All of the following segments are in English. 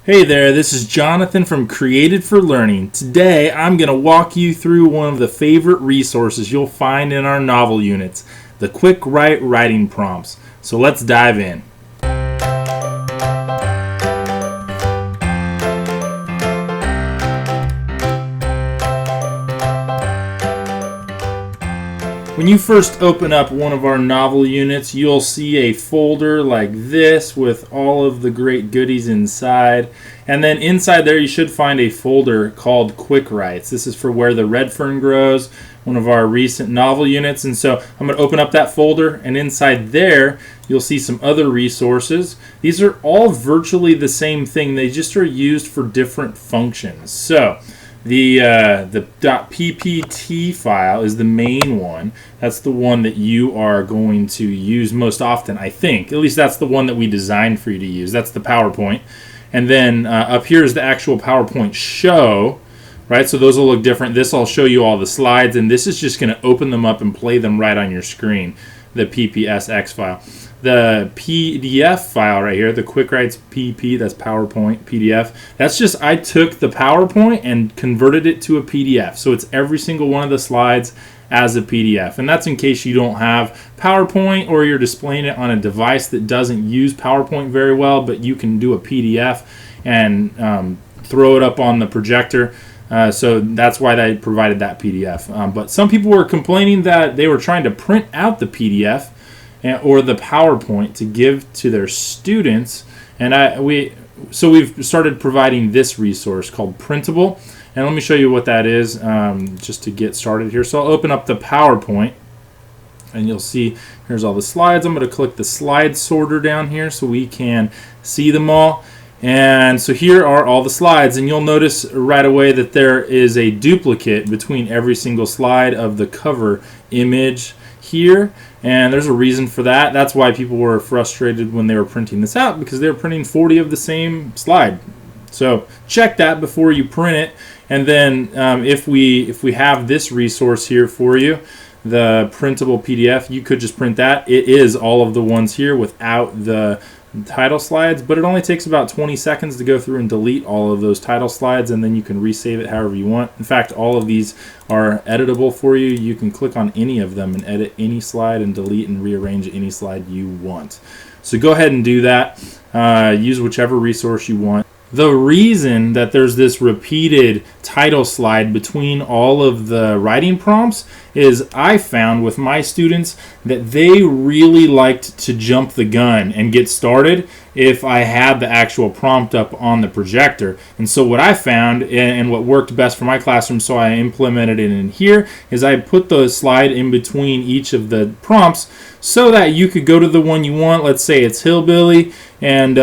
Hey there, this is Jonathan from Created for Learning. Today I'm going to walk you through one of the favorite resources you'll find in our novel units, the Quickwrite writing prompts. So let's dive in. When you first open up one of our novel units, you'll see a folder like this with all of the great goodies inside. And then inside there you should find a folder called Quickwrites. This is for Where the Red Fern Grows, one of our recent novel units. And so I'm going to open up that folder, and inside there you'll see some other resources. These are all virtually the same thing. They just are used for different functions. So the .ppt file is the main one. That's the one that you are going to use most often, I think. At least that's the one that we designed for you to use. That's the PowerPoint. And then up here is the actual PowerPoint show, right? So those will look different. This will show you all the slides, and this is just going to open them up and play them right on your screen, the PPSX file. The PDF file right here, the Quickwrite's PP, that's PowerPoint, PDF. That's just, I took the PowerPoint and converted it to a PDF. So it's every single one of the slides as a PDF. And that's in case you don't have PowerPoint or you're displaying it on a device that doesn't use PowerPoint very well, but you can do a PDF and throw it up on the projector. So that's why they provided that PDF. But some people were complaining that they were trying to print out the PDF or the PowerPoint to give to their students, and we've started providing this resource called Printable, and let me show you what that is just to get started here. So I'll open up the PowerPoint, and you'll see here's all the slides. I'm going to click the slide sorter down here so we can see them all. And so here are all the slides, and you'll notice right away that there is a duplicate between every single slide of the cover image here, and there's a reason for that. That's why people were frustrated when they were printing this out, because they were printing 40 of the same slide. So check that before you print it. And then if we have this resource here for you, the printable PDF, you could just print that. It is all of the ones here without the title slides, but it only takes about 20 seconds to go through and delete all of those title slides, and then you can resave it however you want. In fact, all of these are editable for you. You can click on any of them and edit any slide and delete and rearrange any slide you want. So go ahead and do that. Use whichever resource you want. The reason that there's this repeated title slide between all of the writing prompts is I found with my students that they really liked to jump the gun and get started if I had the actual prompt up on the projector. And so what I found, and what worked best for my classroom, so I implemented it in here, is I put the slide in between each of the prompts so that you could go to the one you want. Let's say it's Hillbilly, and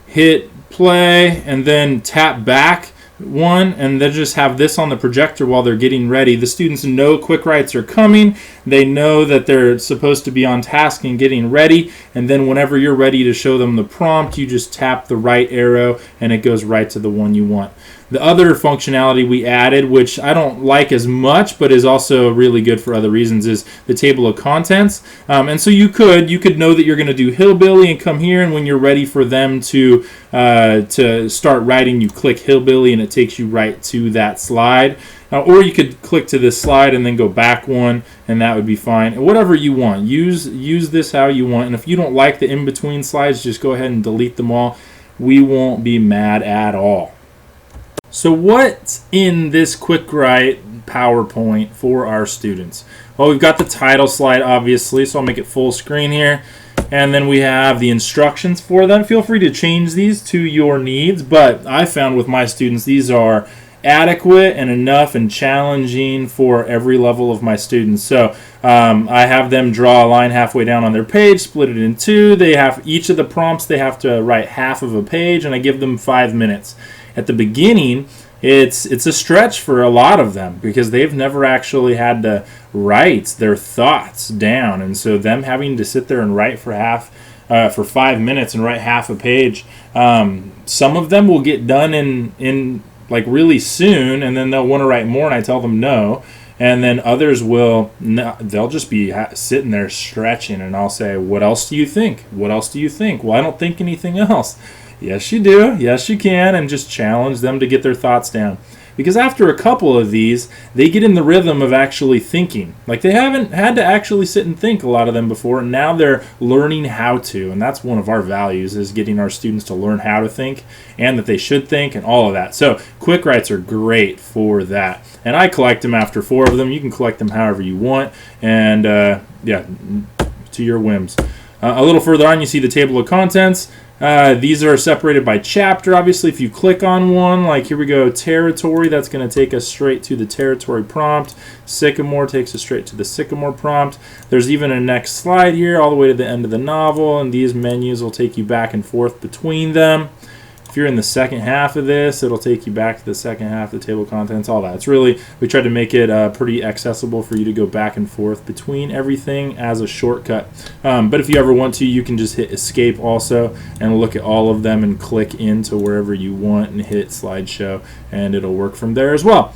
hit play and then tap back one, and then just have this on the projector while they're getting ready. The students know Quickwrites are coming. They know that they're supposed to be on task and getting ready, and then whenever you're ready to show them the prompt, you just tap the right arrow and it goes right to the one you want. The other functionality we added, which I don't like as much but is also really good for other reasons, is the table of contents. And so you could know that you're going to do Hillbilly and come here, and when you're ready for them to start writing, you click Hillbilly and it takes you right to that slide. Or you could click to this slide and then go back one, and that would be fine. Whatever you want. Use this how you want. And if you don't like the in-between slides, just go ahead and delete them all. We won't be mad at all. So what's in this Quickwrite PowerPoint for our students? Well, we've got the title slide, obviously, so I'll make it full screen here. And then we have the instructions for them. Feel free to change these to your needs, but I found with my students these are adequate and enough and challenging for every level of my students. So I have them draw a line halfway down on their page, split it in two. They have each of the prompts, they have to write half of a page, and I give them 5 minutes. At the beginning, it's a stretch for a lot of them because they've never actually had to write their thoughts down, and so them having to sit there and write for 5 minutes and write half a page, some of them will get done in like really soon, and then they'll want to write more, and I tell them no. And then others they'll just be sitting there stretching, and I'll say, what else do you think? What else do you think? Well, I don't think anything else. Yes, you do. Yes, you can. And just challenge them to get their thoughts down. Because after a couple of these, they get in the rhythm of actually thinking. Like they haven't had to actually sit and think, a lot of them, before, and now they're learning how to. And that's one of our values, is getting our students to learn how to think and that they should think and all of that. So Quickwrites are great for that. And I collect them after 4 of them. You can collect them however you want. And yeah, to your whims. A little further on, you see the table of contents. These are separated by chapter. Obviously, if you click on one, like here we go, territory, that's going to take us straight to the territory prompt. Sycamore takes us straight to the sycamore prompt. There's even a next slide here all the way to the end of the novel, and these menus will take you back and forth between them. If you're in the second half of this, it'll take you back to the second half of the table of contents, all that. It's really, we tried to make it pretty accessible for you to go back and forth between everything as a shortcut. But if you ever want to, you can just hit escape also and look at all of them and click into wherever you want and hit slideshow, and it'll work from there as well.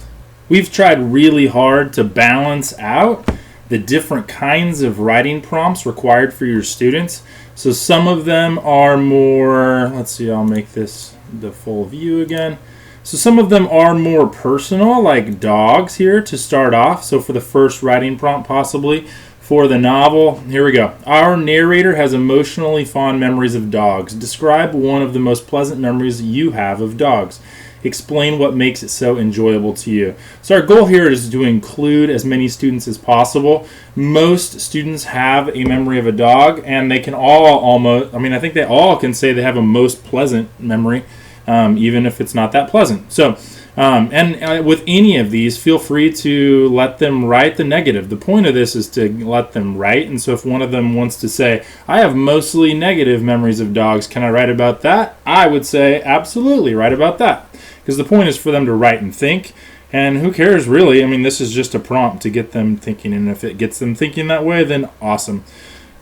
We've tried really hard to balance out the different kinds of writing prompts required for your students. So some of them are more, let's see, I'll make this the full view again. So some of them are more personal, like dogs here to start off. So for the first writing prompt, possibly for the novel, here we go. Our narrator has emotionally fond memories of dogs. Describe one of the most pleasant memories you have of dogs. Explain what makes it so enjoyable to you. So our goal here is to include as many students as possible. Most students have a memory of a dog, and they can all almost, I think they all can say they have a most pleasant memory, even if it's not that pleasant. So, with any of these, feel free to let them write the negative. The point of this is to let them write, and so if one of them wants to say, I have mostly negative memories of dogs, can I write about that? I would say, absolutely, write about that. Because the point is for them to write and think, and who cares really? This is just a prompt to get them thinking, and if it gets them thinking that way, then awesome.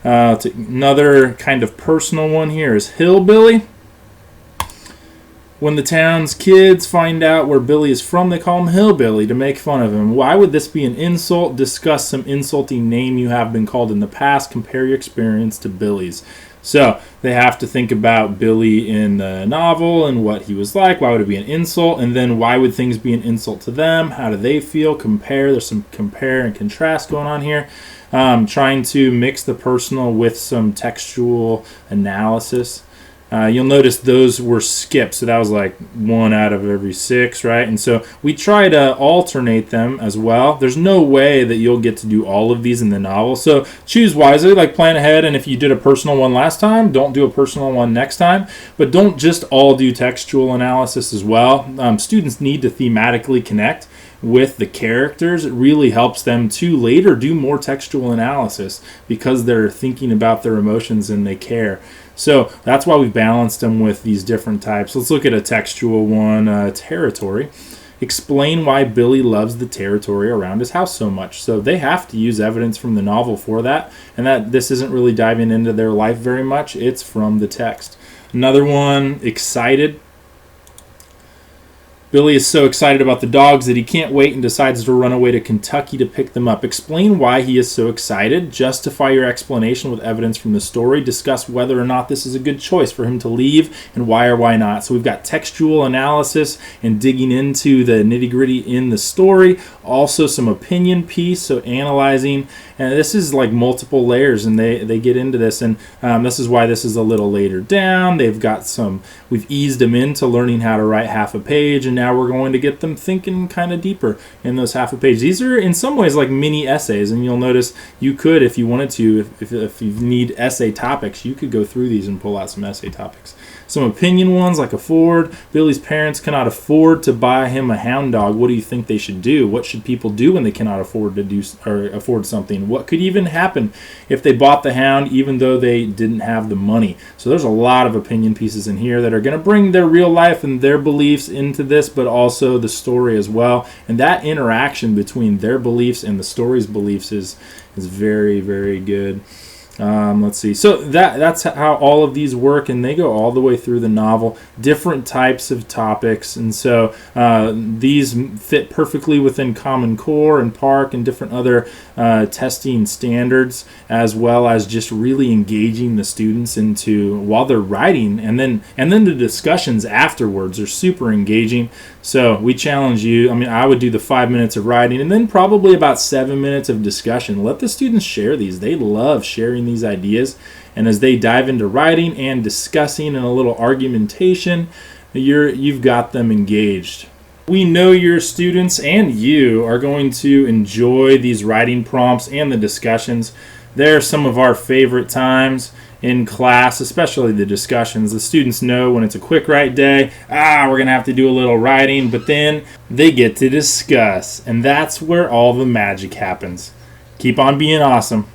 Another kind of personal one here is Hillbilly. When the town's kids find out where Billy is from, they call him Hillbilly to make fun of him. Why would this be an insult? Discuss some insulting name you have been called in the past. Compare your experience to Billy's. So they have to think about Billy in the novel and what he was like. Why would it be an insult? And then why would things be an insult to them? How do they feel? Compare. There's some compare and contrast going on here. Trying to mix the personal with some textual analysis. You'll notice those were skipped, so that was like 1 out of every 6, right? And so we try to alternate them as well. There's no way that you'll get to do all of these in the novel, so choose wisely, like plan ahead, and if you did a personal one last time, don't do a personal one next time, but don't just all do textual analysis as well. Students need to thematically connect with the characters. It really helps them to later do more textual analysis because they're thinking about their emotions and they care. So that's why we balanced them with these different types. Let's look at a textual one, territory. Explain why Billy loves the territory around his house so much. So they have to use evidence from the novel for that, and that this isn't really diving into their life very much. It's from the text. Another one, excited. Billy is so excited about the dogs that he can't wait and decides to run away to Kentucky to pick them up. Explain why he is so excited. Justify your explanation with evidence from the story. Discuss whether or not this is a good choice for him to leave and why or why not. So we've got textual analysis and digging into the nitty-gritty in the story. Also some opinion piece, so analyzing. And this is like multiple layers, and they get into this. And this is why this is a little later down. They've got some, we've eased them into learning how to write half a page, and now we're going to get them thinking kind of deeper in those half a page. These are in some ways like mini essays, and you'll notice you could, if you wanted to, if you need essay topics, you could go through these and pull out some essay topics. Some opinion ones like afford. Billy's parents cannot afford to buy him a hound dog. What do you think they should do? What should people do when they cannot afford to do or afford something? What could even happen if they bought the hound even though they didn't have the money? So there's a lot of opinion pieces in here that are going to bring their real life and their beliefs into this, but also the story as well. And that interaction between their beliefs and the story's beliefs is very, very good. Let's see. So that's how all of these work, and they go all the way through the novel. Different types of topics, and so these fit perfectly within Common Core and PARCC and different other testing standards, as well as just really engaging the students into while they're writing, and then the discussions afterwards are super engaging. So we challenge you. I mean, I would do the 5 minutes of writing and then probably about 7 minutes of discussion. Let the students share these. They love sharing these ideas. And as they dive into writing and discussing and a little argumentation, you've got them engaged. We know your students and you are going to enjoy these writing prompts and the discussions. They're some of our favorite times in class, especially the discussions. The students know when it's a Quickwrite day, we're going to have to do a little writing, but then they get to discuss, and that's where all the magic happens. Keep on being awesome.